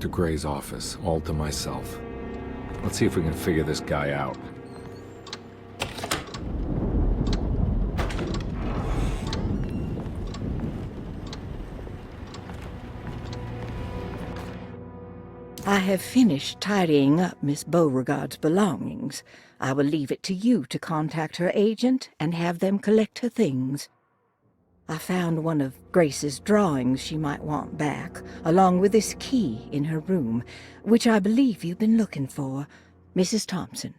Dr. Gray's office, all to myself. Let's see if we can figure this guy out. I have finished tidying up Miss Beauregard's belongings. I will leave it to you to contact her agent and have them collect her things. I found one of Grace's drawings she might want back, along with this key in her room, which I believe you've been looking for, Mrs. Thompson.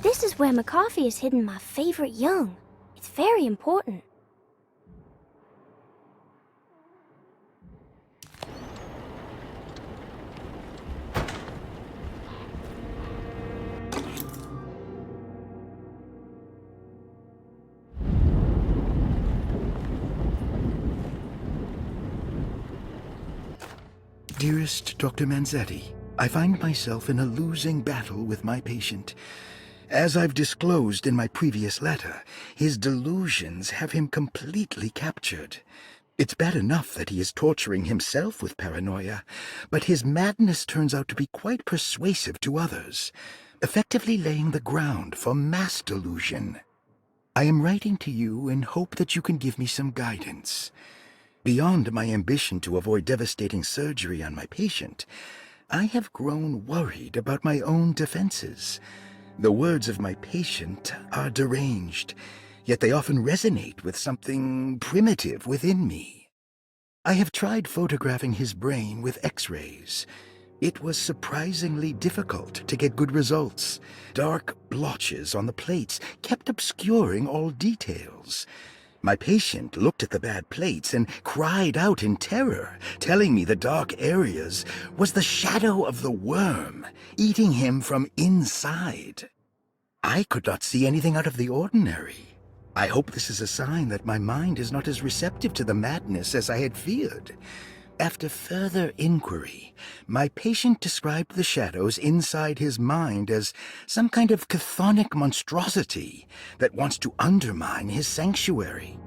This is where McCarthy has hidden my favorite young. It's very important. Dearest Dr. Manzetti, I find myself in a losing battle with my patient. As I've disclosed in my previous letter, his delusions have him completely captured. It's bad enough that he is torturing himself with paranoia, but his madness turns out to be quite persuasive to others, effectively laying the ground for mass delusion. I am writing to you in hope that you can give me some guidance. Beyond my ambition to avoid devastating surgery on my patient, I have grown worried about my own defenses. The words of my patient are deranged, yet they often resonate with something primitive within me. I have tried photographing his brain with X-rays. It was surprisingly difficult to get good results. Dark blotches on the plates kept obscuring all details. My patient looked at the bad plates and cried out in terror, telling me the dark areas was the shadow of the worm, eating him from inside. I could not see anything out of the ordinary. I hope this is a sign that my mind is not as receptive to the madness as I had feared. After further inquiry, my patient described the shadows inside his mind as some kind of chthonic monstrosity that wants to undermine his sanctuary.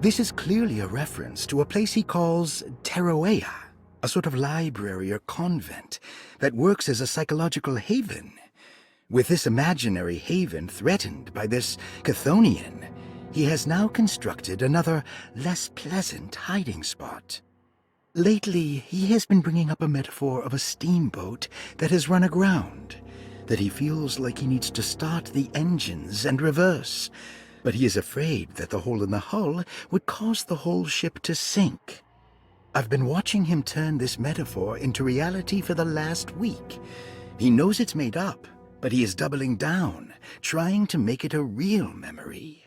This is clearly a reference to a place he calls Teroea, a sort of library or convent that works as a psychological haven. With this imaginary haven threatened by this Chthonian, he has now constructed another, less pleasant hiding spot. Lately, he has been bringing up a metaphor of a steamboat that has run aground, that he feels like he needs to start the engines and reverse, but he is afraid that the hole in the hull would cause the whole ship to sink. I've been watching him turn this metaphor into reality for the last week. He knows it's made up, but he is doubling down, trying to make it a real memory.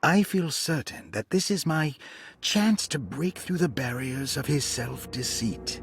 I feel certain that this is my chance to break through the barriers of his self-deceit.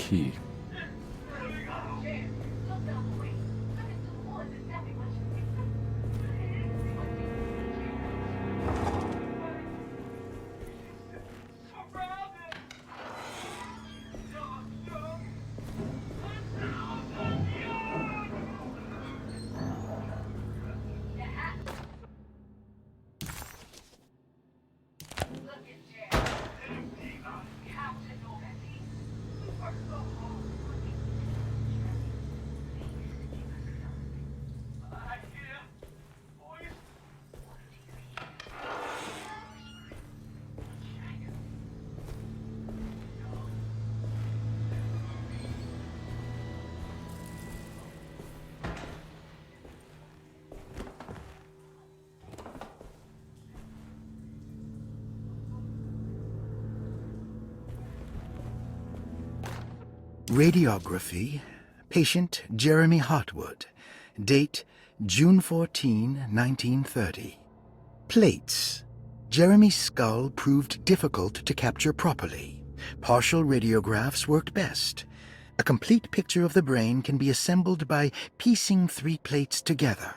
key. Radiography. Patient Jeremy Hartwood. Date June 14, 1930. Plates. Jeremy's skull proved difficult to capture properly. Partial radiographs worked best. A complete picture of the brain can be assembled by piecing 3 plates together.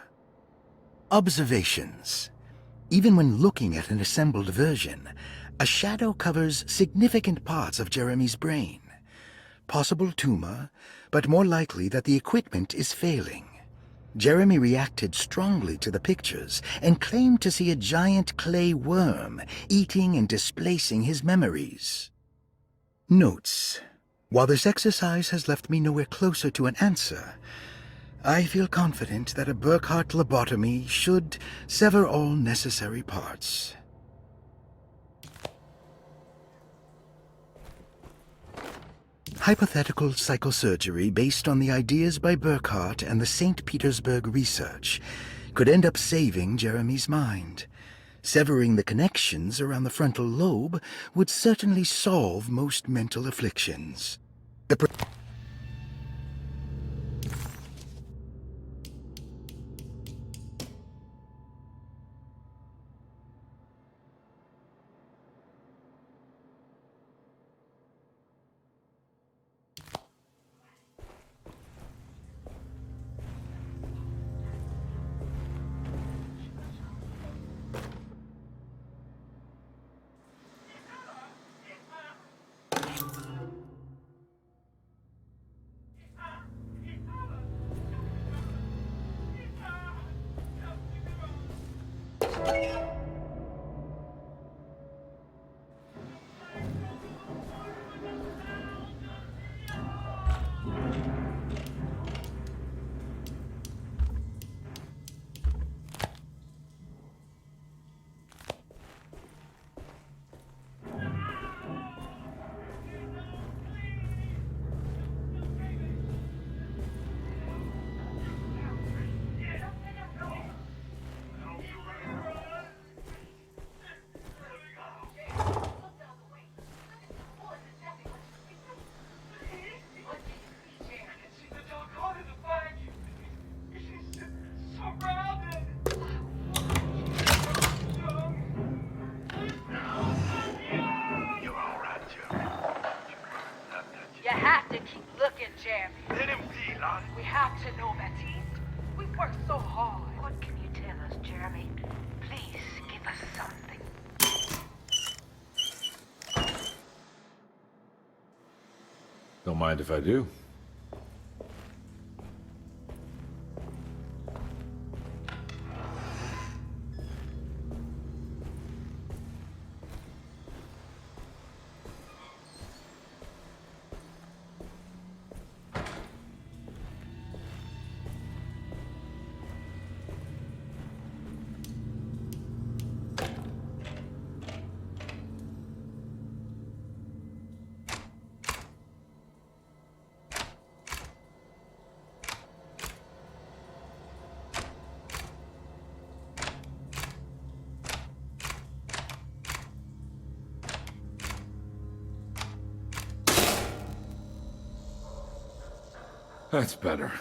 Observations. Even when looking at an assembled version, a shadow covers significant parts of Jeremy's brain. Possible tumor, but more likely that the equipment is failing. Jeremy reacted strongly to the pictures and claimed to see a giant clay worm eating and displacing his memories. Notes. While this exercise has left me nowhere closer to an answer, I feel confident that a Burkhardt lobotomy should sever all necessary parts. Hypothetical psychosurgery based on the ideas by Burkhardt and the St. Petersburg research could end up saving Jeremy's mind. Severing the connections around the frontal lobe would certainly solve most mental afflictions. You have to keep looking, Jeremy. Let him be, Lonnie. We have to know, Baptiste. We worked so hard. What can you tell us, Jeremy? Please give us something. Don't mind if I do. That's better.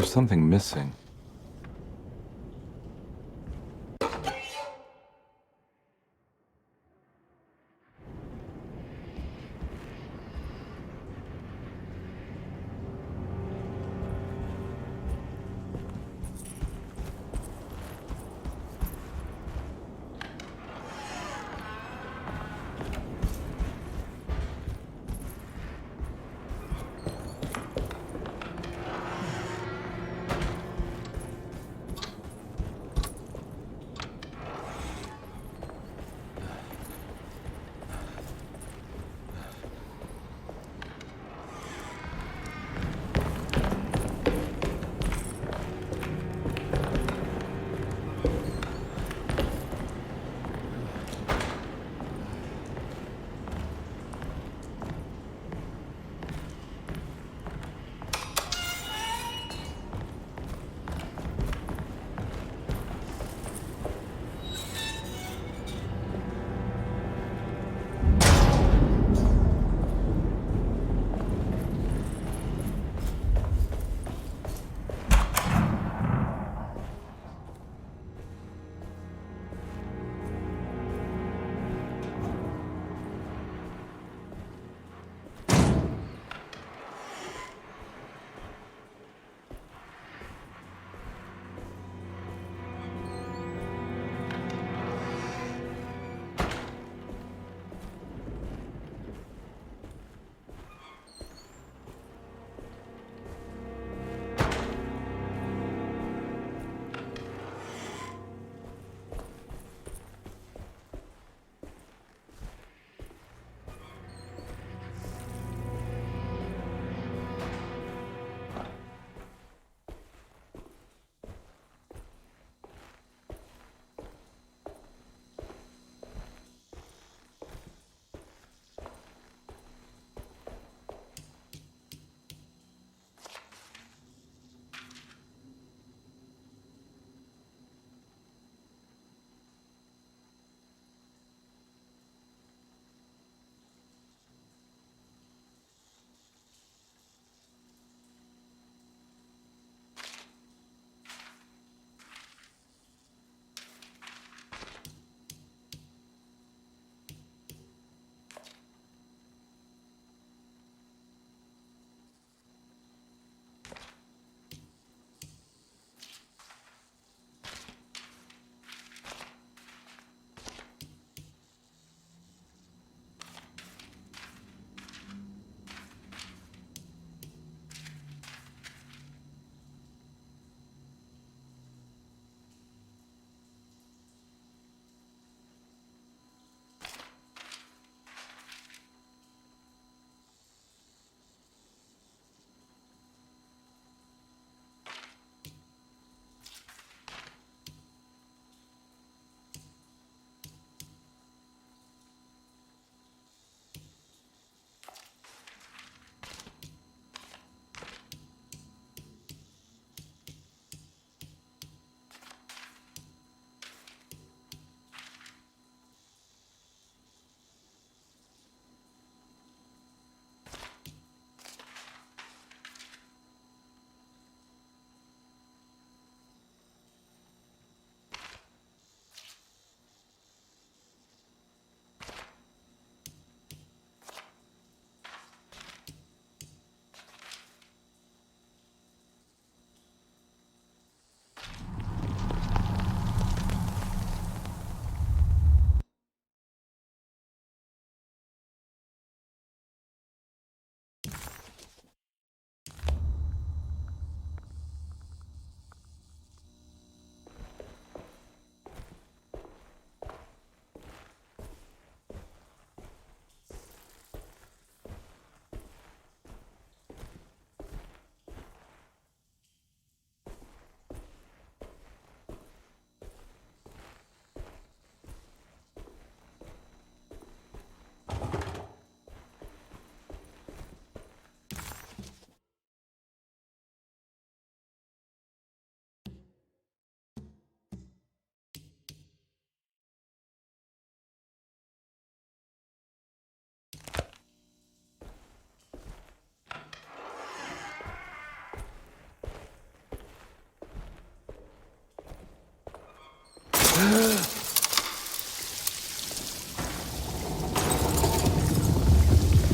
There's something missing.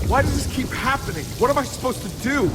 Why does this keep happening? What am I supposed to do?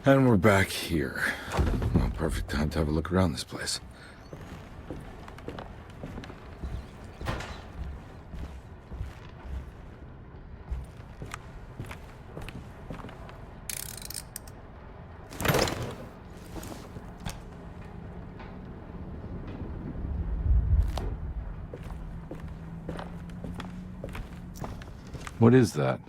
And we're back here. Well, perfect time to have a look around this place. What is that?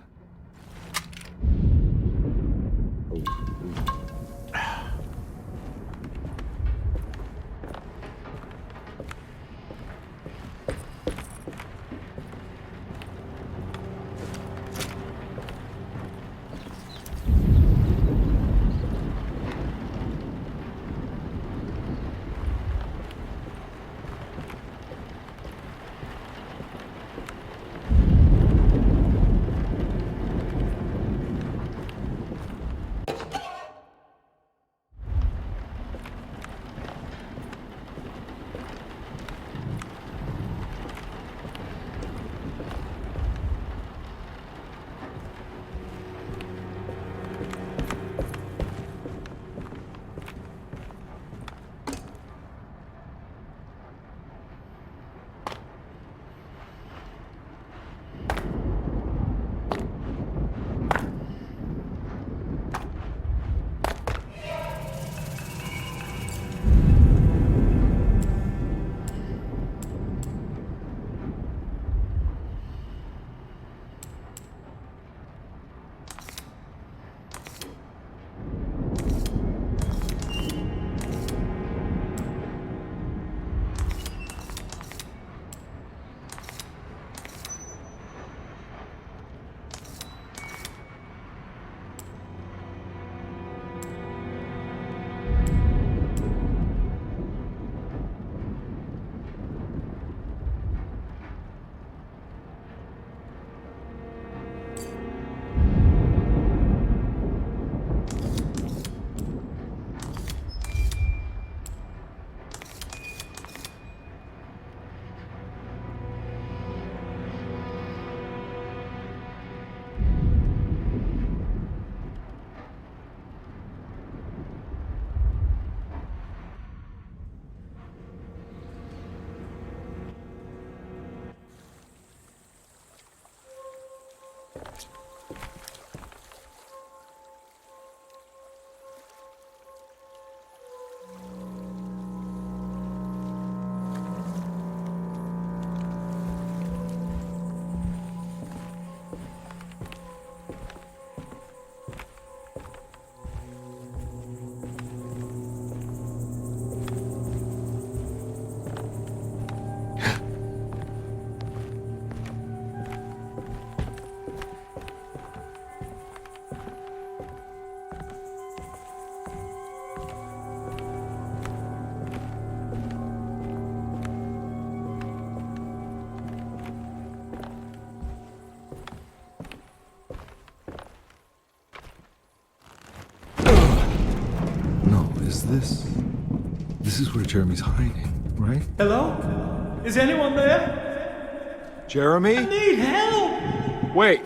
This is where Jeremy's hiding, right? Hello? Is anyone there? Jeremy? I need help! Wait.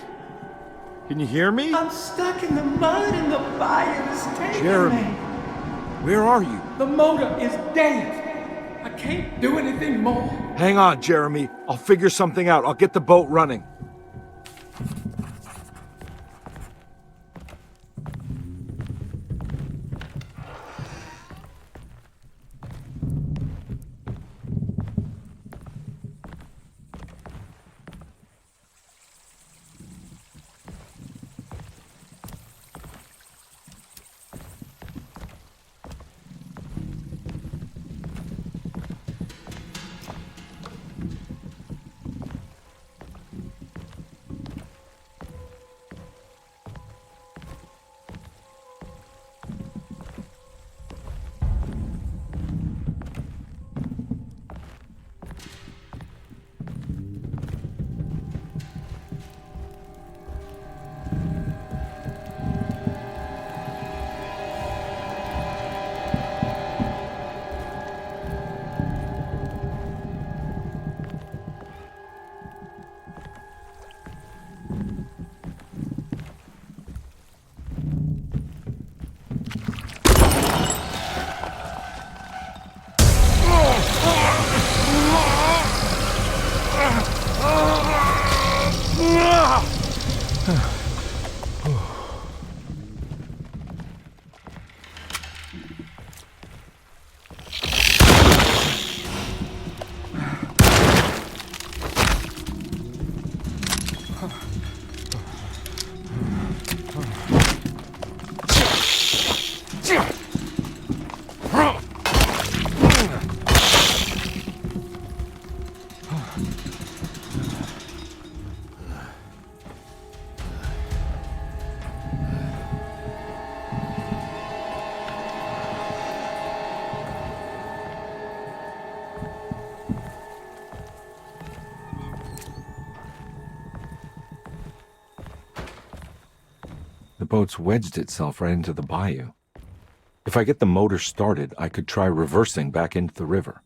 Can you hear me? I'm stuck in the mud and the fire's taking Jeremy. me. Where are you? The motor is dead. I can't do anything more. Hang on, Jeremy. I'll figure something out. I'll get the boat running. The boat's wedged itself right into the bayou. If I get the motor started, I could try reversing back into the river.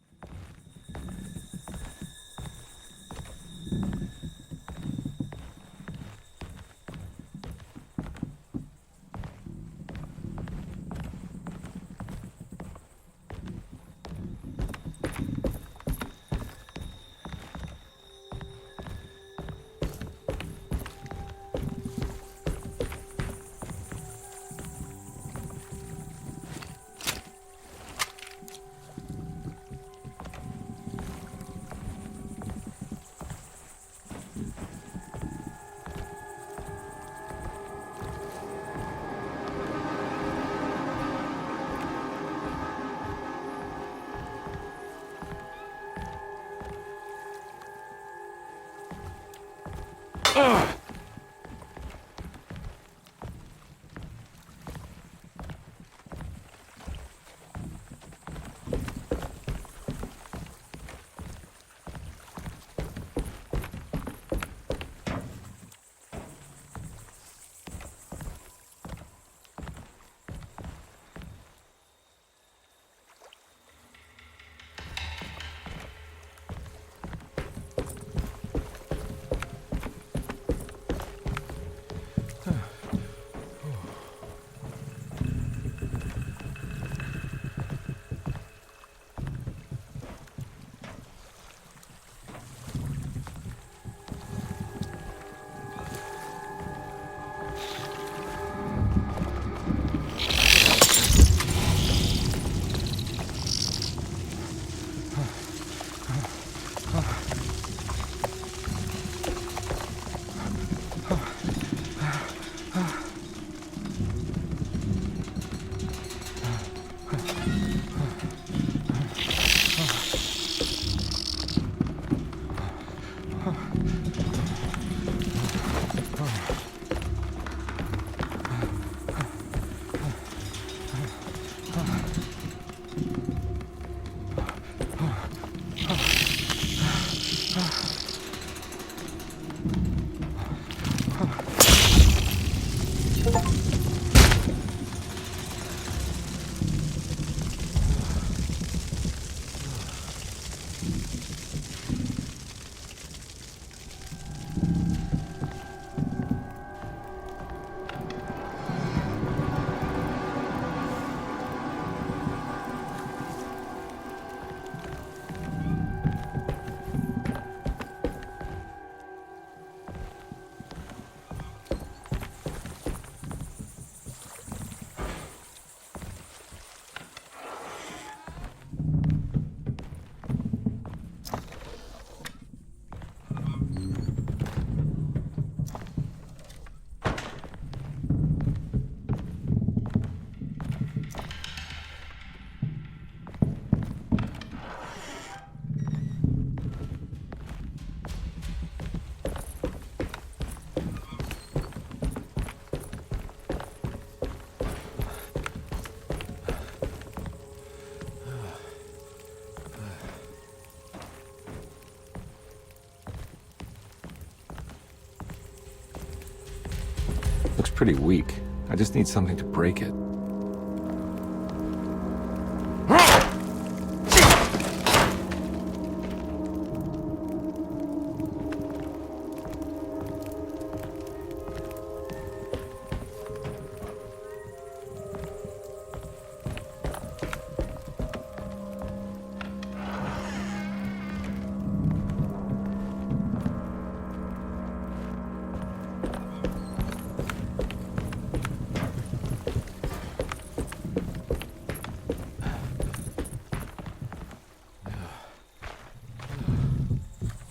pretty weak. I just need something to break it.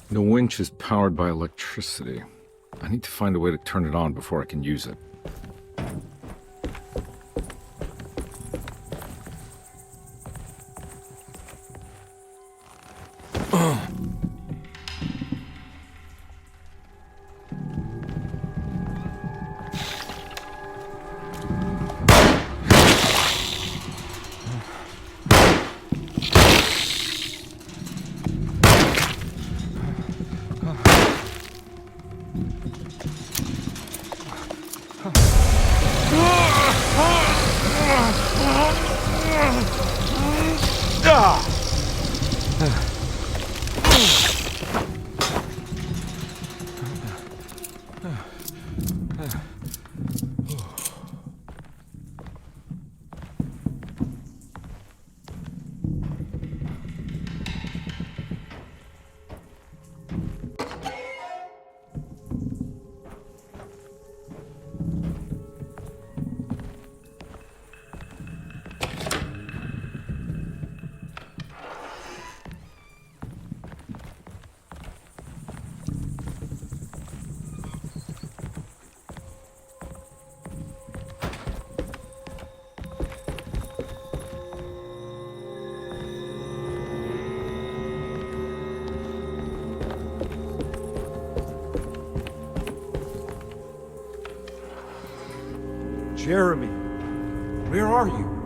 The winch is powered by electricity. I need to find a way to turn it on before I can use it. Jeremy, where are you?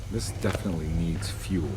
This definitely needs fuel.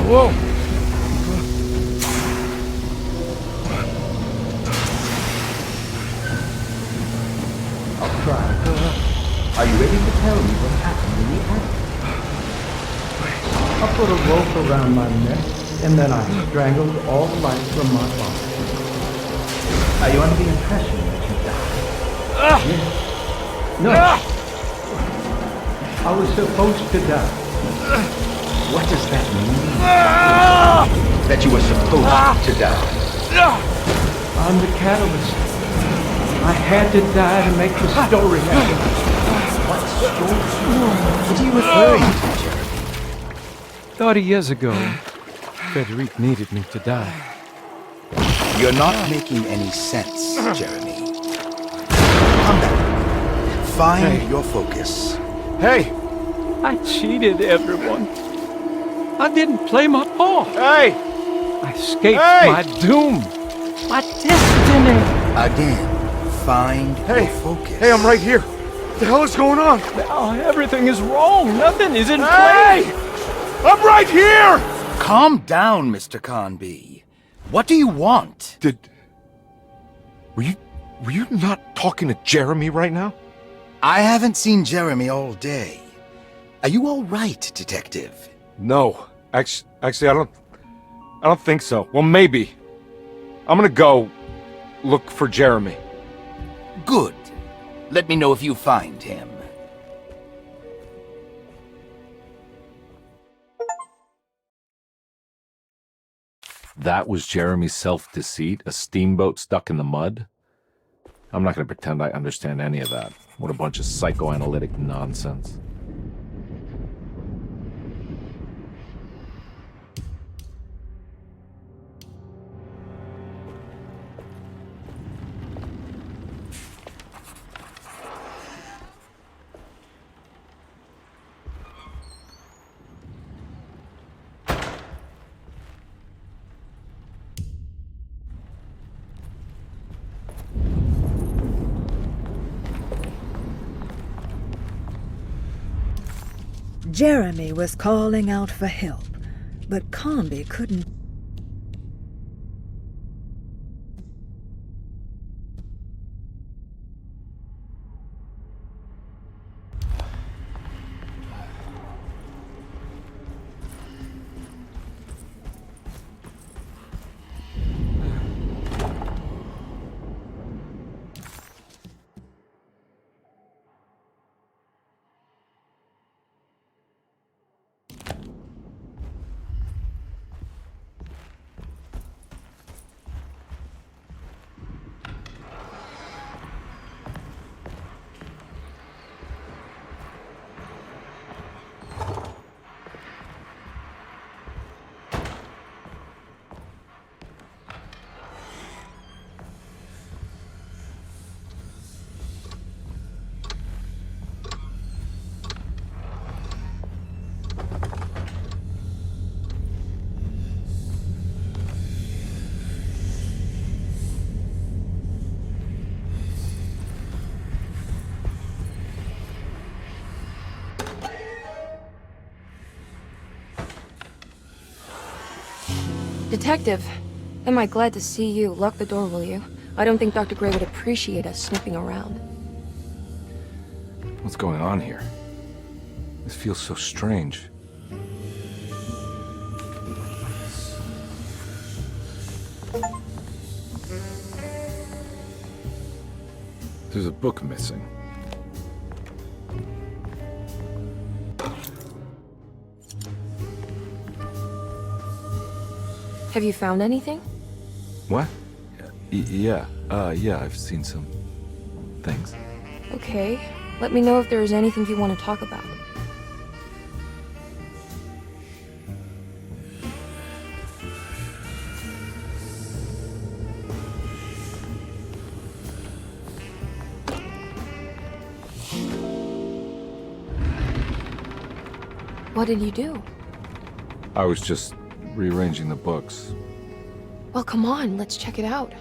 Whoa! I'll try. Are you ready to tell me what happened in the attic? I put a rope around my neck, and then I strangled all life from my body. Are you under the impression that you died? Yes. No. I was supposed to die. What does that mean? That you were supposed to die? I'm the catalyst. I had to die to make the story happen. What story? What are you referring to, Jeremy? 30 years ago, Frederic needed me to die. You're not making any sense, Jeremy. Come back. Find your focus. Hey! I cheated everyone. I didn't play my part. Hey! I escaped Hey! my doom. My destiny. Again, find Hey! your focus. Hey, I'm right here. What the hell is going on? Now everything is wrong. Nothing is in Hey! place. I'm right here! Calm down, Mr. Conby. What do you want? Were you not talking to Jeremy right now? I haven't seen Jeremy all day. Are you all right, Detective? No. Actually, I don't think so. Well, maybe. I'm gonna go look for Jeremy. Good. Let me know if you find him. That was Jeremy's self-deceit? A steamboat stuck in the mud? I'm not gonna pretend I understand any of that. What a bunch of psychoanalytic nonsense. Jeremy was calling out for help, but Conby couldn't. Detective, am I glad to see you. Lock the door, will you? I don't think Dr. Gray would appreciate us snooping around. What's going on here? This feels so strange. There's a book missing. Have you found anything? What? Yeah, I've seen some things. Okay. Let me know if there is anything you want to talk about. What did you do? I was just rearranging the books. Well, come on, let's check it out.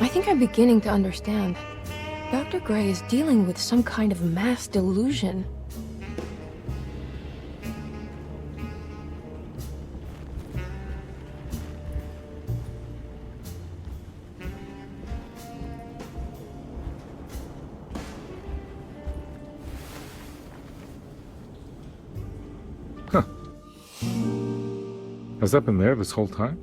I think I'm beginning to understand. Dr. Gray is dealing with some kind of mass delusion. Has that been there this whole time?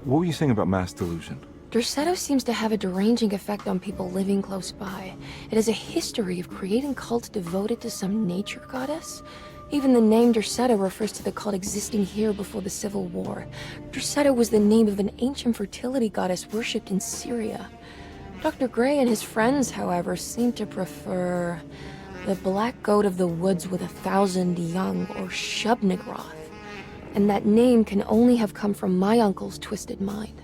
What were you saying about mass delusion? Derceto seems to have a deranging effect on people living close by. It has a history of creating cults devoted to some nature goddess. Even the name Derceto refers to the cult existing here before the Civil War. Derceto was the name of an ancient fertility goddess worshipped in Syria. Dr. Gray and his friends, however, seem to prefer the Black Goat of the Woods with 1,000 Young, or Shub-Nigroth. And that name can only have come from my uncle's twisted mind.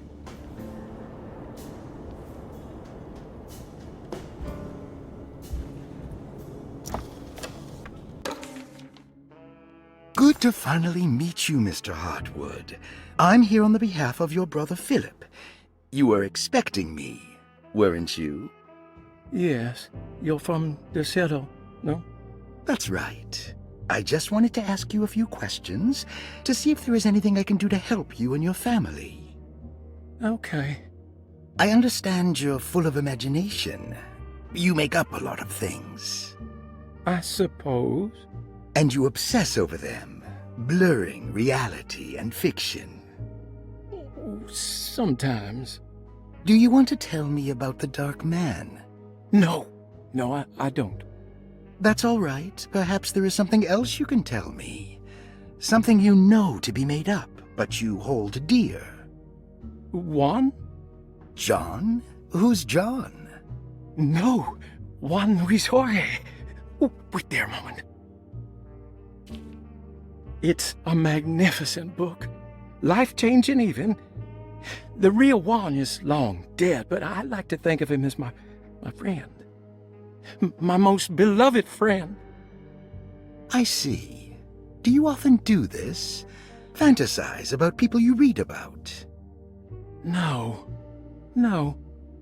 Good to finally meet you, Mr. Hartwood. I'm here on the behalf of your brother Philip. You were expecting me, weren't you? Yes. You're from Derceto, no? That's right. I just wanted to ask you a few questions to see if there is anything I can do to help you and your family. Okay. I understand you're full of imagination. You make up a lot of things. I suppose. And you obsess over them, blurring reality and fiction. Sometimes. Do you want to tell me about the Dark Man? No. No, I don't. That's all right. Perhaps there is something else you can tell me. Something you know to be made up, but you hold dear. Juan? John? Who's John? No. Juan Luis Jorge. Oh, wait there a moment. It's a magnificent book. Life-changing even. The real Juan is long dead, but I like to think of him as my friend. My most beloved friend. I see. Do you often do this? Fantasize about people you read about? No.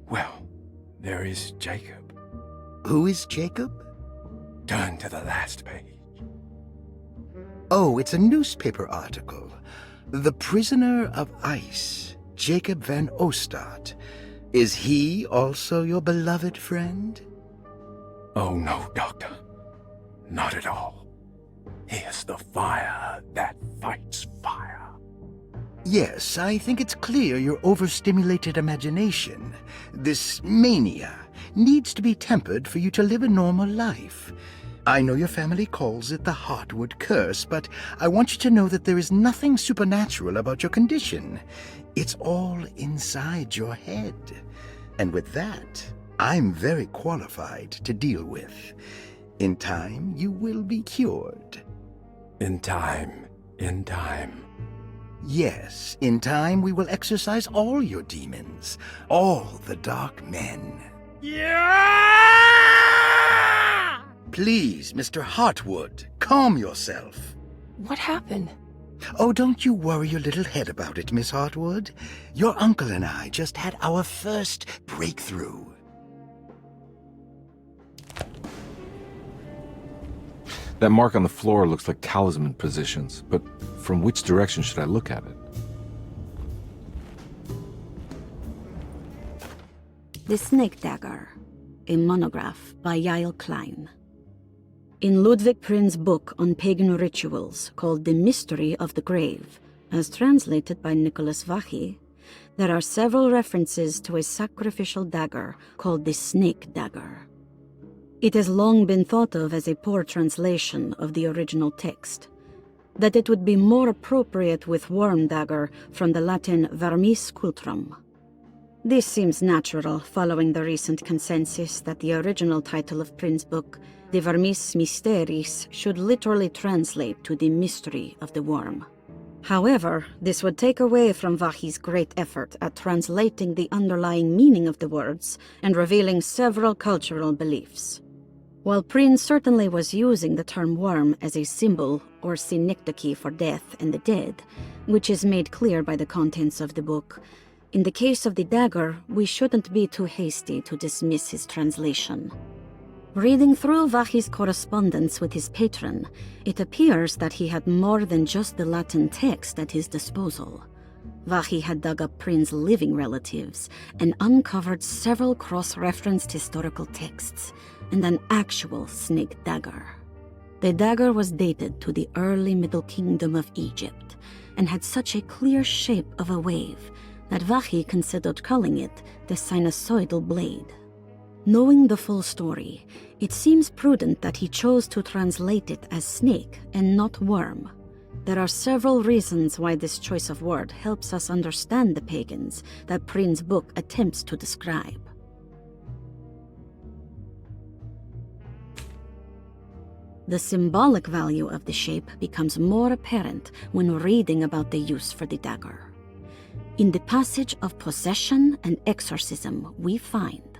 Well, there is Jacob. Who is Jacob? Turn to the last page. Oh, it's a newspaper article. The Prisoner of Ice, Jacob van Ostad. Is he also your beloved friend? Oh, no, Doctor. Not at all. He is the fire that fights fire. Yes, I think it's clear your overstimulated imagination, this mania, needs to be tempered for you to live a normal life. I know your family calls it the Hartwood Curse, but I want you to know that there is nothing supernatural about your condition. It's all inside your head. And with that, I'm very qualified to deal with. In time, you will be cured. In time. Yes, in time we will exorcise all your demons, all the dark men. Yeah! Please, Mr. Hartwood, calm yourself. What happened? Oh, don't you worry your little head about it, Miss Hartwood. Your uncle and I just had our first breakthrough. That mark on the floor looks like talisman positions, but from which direction should I look at it? The Snake Dagger, a monograph by Yael Klein. In Ludwig Prin's book on pagan rituals called The Mystery of the Grave, as translated by Nicholas Vachy, there are several references to a sacrificial dagger called the Snake Dagger. It has long been thought of as a poor translation of the original text, that it would be more appropriate with worm dagger from the Latin vermis cultrum. This seems natural following the recent consensus that the original title of Prin's book, De Vermis Mysteris, should literally translate to the mystery of the worm. However, this would take away from Vachy's great effort at translating the underlying meaning of the words and revealing several cultural beliefs. While Prince certainly was using the term worm as a symbol or synecdoche for death and the dead, which is made clear by the contents of the book, in the case of the dagger, we shouldn't be too hasty to dismiss his translation. Reading through Vahi's correspondence with his patron, it appears that he had more than just the Latin text at his disposal. Vahi had dug up Prince's living relatives and uncovered several cross-referenced historical texts and an actual snake dagger. The dagger was dated to the early Middle Kingdom of Egypt and had such a clear shape of a wave that Vahi considered calling it the sinusoidal blade. Knowing the full story, it seems prudent that he chose to translate it as snake and not worm. There are several reasons why this choice of word helps us understand the pagans that Prince's book attempts to describe. The symbolic value of the shape becomes more apparent when reading about the use for the dagger. In the passage of possession and exorcism, we find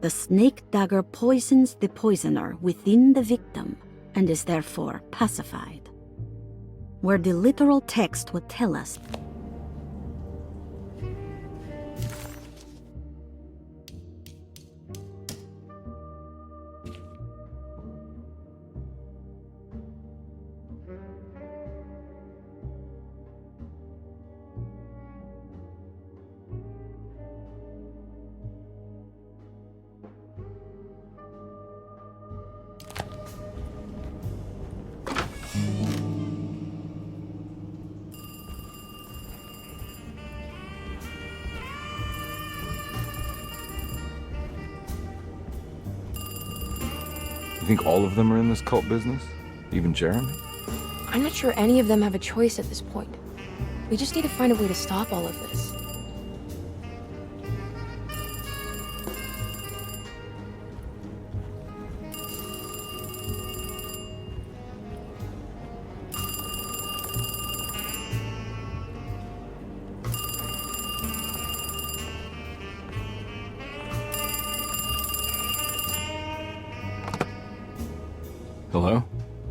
the snake dagger poisons the poisoner within the victim and is therefore pacified. Where the literal text would tell us You think all of them are in this cult business? Even Jeremy? I'm not sure any of them have a choice at this point. We just need to find a way to stop all of this. Hello?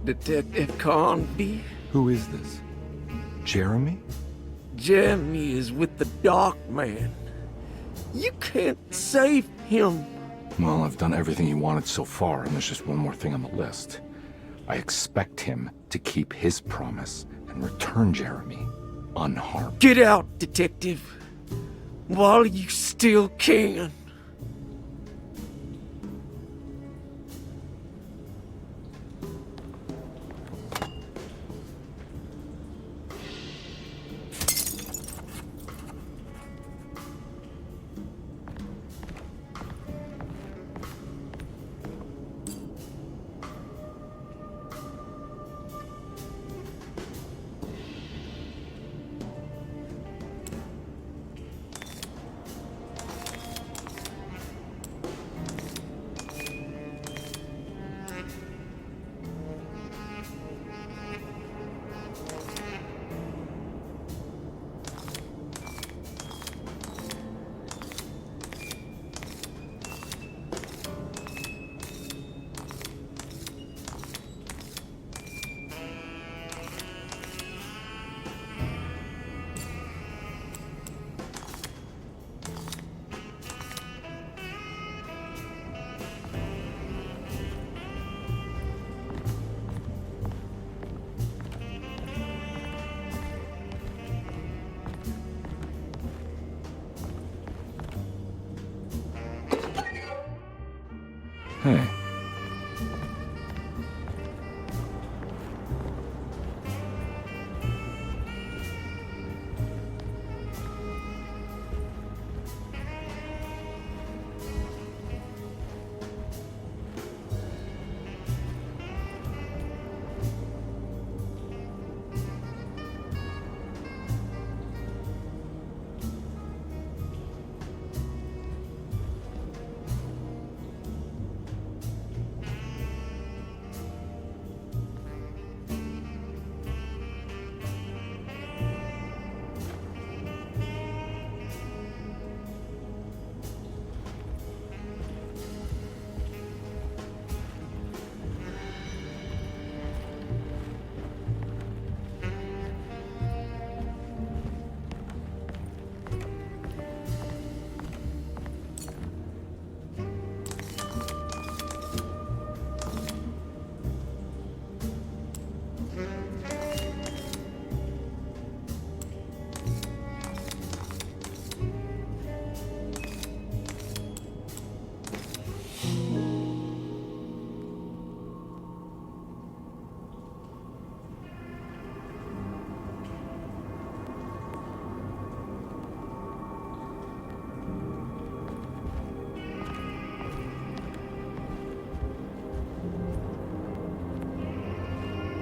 Detective Conby? Who is this? Jeremy? Jeremy is with the Dark Man. You can't save him. Well, I've done everything he wanted so far, and there's just one more thing on the list. I expect him to keep his promise and return Jeremy unharmed. Get out, Detective, while you still can. Hey.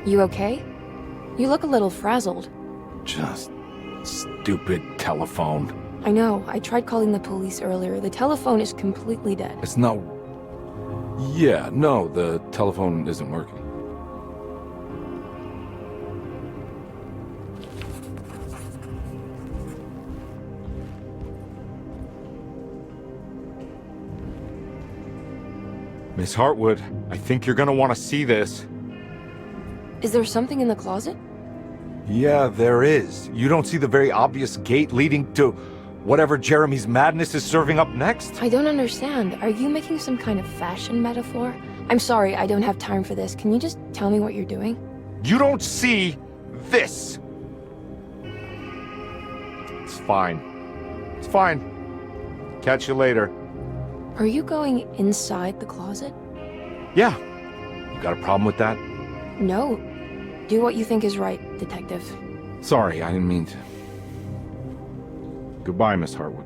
You okay? You look a little frazzled. Just stupid telephone. I know. I tried calling the police earlier. The telephone is completely dead. It's not... Yeah, no, the telephone isn't working. Miss Hartwood, I think you're gonna want to see this. Is there something in the closet? Yeah, there is. You don't see the very obvious gate leading to whatever Jeremy's madness is serving up next? I don't understand. Are you making some kind of fashion metaphor? I'm sorry, I don't have time for this. Can you just tell me what you're doing? You don't see this! It's fine. It's fine. Catch you later. Are you going inside the closet? Yeah. You got a problem with that? No. Do what you think is right, Detective. Sorry, I didn't mean to. Goodbye, Miss Hartwood.